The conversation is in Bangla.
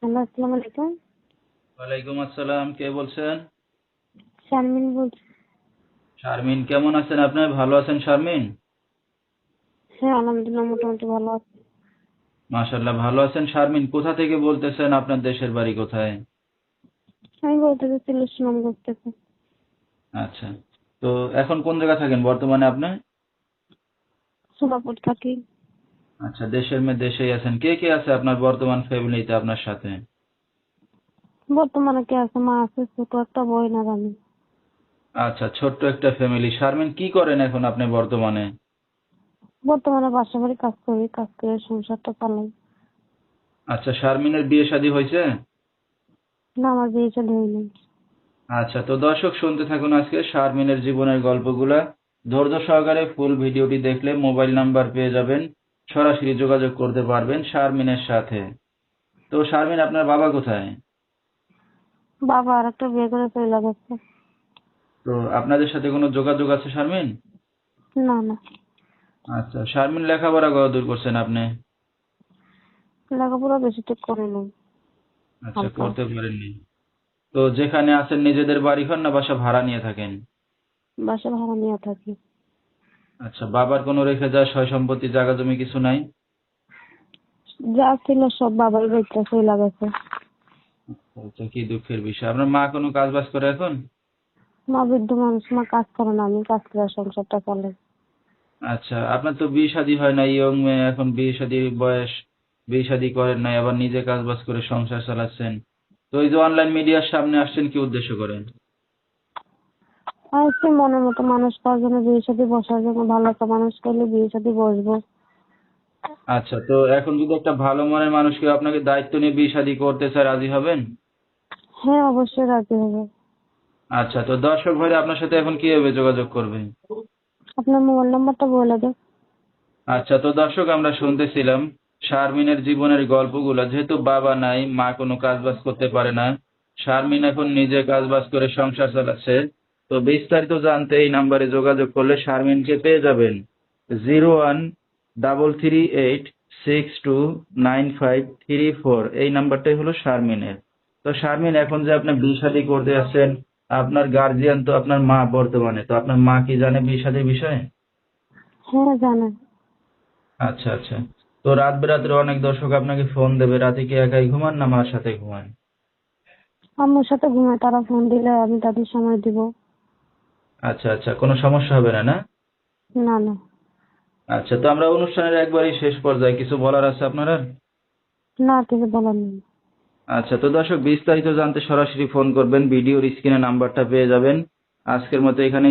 হ্যালো, আসসালামু আলাইকুম। ওয়ালাইকুম আসসালাম। কে বলছেন? শারমিন বলছি। শারমিন, কেমন আছেন আপনি? ভালো আছেন শারমিন? হ্যাঁ, আলহামদুলিল্লাহ মোটামুটি ভালো আছি। মাশাআল্লাহ, ভালো আছেন শারমিন। কোথা থেকে বলতেছেন? আপনার দেশের বাড়ি কোথায়? আমি বলতে চাচ্ছিলাম সুনামগঞ্জ থেকে। আচ্ছা। তো এখন কোন জায়গা থাকেন বর্তমানে আপনি? সোনাপুর থাকি। আচ্ছা, দেশের মেয়ে দেশেই আছেন। কে কে আছে আপনার বর্তমান ফ্যামিলিতে আপনার সাথে? বর্তমানে কে আছে? মা আছে, ছোট একটা বোন আর আমি। আচ্ছা, ছোট্ট একটা ফ্যামিলি। শারমিন, কি করেন এখন আপনি বর্তমানে? বর্তমানে বাসা বাড়ি কাজ করি, কাজ করে সংসারটা চালাই। আচ্ছা, শারমিনের বিয়ে শাদী হয়েছে? না, আমার বিয়ে শাদী হয়নি। আচ্ছা, তো দর্শক শুনতে থাকুন আজকে শারমিনের জীবনের গল্পগুলা। ধৈর্য সহকারে ফুল ভিডিওটি দেখলে মোবাইল নাম্বার পেয়ে যাবেন, সরাসরি যোগাযোগ করতে পারবেন শারমিনের সাথে। তো শারমিন, আপনার বাবা কোথায়? বাবা আর একটা বিয়ে করে চলে গেছে। তো আপনাদের সাথে কোনো যোগাযোগ আছে শারমিন? না না, আচ্ছা, শারমিন লেখাপড়া কতদূর করছেন আপনি? লেখাপড়া বেশি ঠিক করে নাই। আচ্ছা, হালকা। করতে পারেননি। তো যেখানে আছেন নিজেদের বাড়িঘর না বাসা ভাড়া নিয়ে থাকেন? বাসা ভাড়া নিয়ে থাকি। আচ্ছা, বাবার কোনো রেখে যাওয়া সয় সম্পত্তি জায়গা জমি কিছু নাই? যা ছিল সব বাবার বাড়িতে চলে গেছে। আচ্ছা, কি দুঃখের বিষয়। আপনার মা কোনো কাজ বাজ করে এখন? মা বৃদ্ধ মানুষ, মা কাজ করে না, আমি কাজ করে সংসারটা চালাই। আচ্ছা, আপনার তো বিয়ে শাদী হয় না, ইয়ং মেয়ে, এখন বিয়ে শাদীর বয়স, বিয়ে শাদী করেন নাই, আবার নিজে কাজ বাজ করে সংসার চালাচ্ছেন। তো এই যে অনলাইন মিডিয়ার সামনে আসছেন কি উদ্দেশ্য করেন? আর সে মনের মতো মানুষ পাওয়ার জন্য, বিয়ে সাথে বসার জন্য, ভালো একটা মানুষ পেলে বিয়ে সাথে বসবো। আচ্ছা, তো এখন যদি একটা ভালো মনের মানুষ কেউ আপনাকে দায়িত্ব নিয়ে বিয়ে শাদী করতে চায়, রাজি হবেন? হ্যাঁ, অবশ্যই রাজি হবে। আচ্ছা, তো দর্শক ভাইরা আপনার সাথে এখন কিভাবে যোগাযোগ করবে? আপনার মোবাইল নাম্বারটা বলে দেন। আচ্ছা, তো দর্শক আমরা শুনতেছিলাম শারমিনের জীবনের গল্পগুলো। যেহেতু বাবা নাই, মা কোনো কাজ বাজ করতে পারে না, শারমিন এখন নিজে কাজ বাজ করে সংসার চালাচ্ছে। তো বিস্তারিত জানতে এই নাম্বারে যোগাযোগ করলে শারমিনকে পেয়ে যাবেন। 013386295534, এই নাম্বারটাই হলো শারমিনের। তো শারমিন, এখন যে আপনি বিয়ে শাদী করতে যাচ্ছেন, আপনার গার্জিয়ান তো আপনার মা বর্তমানে, তো আপনার মা কি জানে বিয়ে শাদীর বিষয়ে? হ্যাঁ, জানেন। আচ্ছা আচ্ছা। তো রাত বেরাত্রে অনেক দর্শক আপনাকে ফোন দেবে, রাতে কি একাই ঘুমান না মার সাথে ঘুমান? আম্মুর সাথে ঘুমায়, তারা ফোন দিলে আমি তাদের সময় দিব। আচ্ছা আচ্ছা, কোনো সমস্যা হবে না, না? না না। আচ্ছা, তো আমরা অনুষ্ঠানের একবারই শেষ পর্যায়ে কিছু বলার আছে আপনার আর? না, কিছু বলার নেই। আচ্ছা, তো দর্শক বিস্তারিত জানতে সরাসরি ফোন করবেন, ভিডিওর স্ক্রিনে নাম্বারটা পেয়ে যাবেন। আজকের মতো এখানেই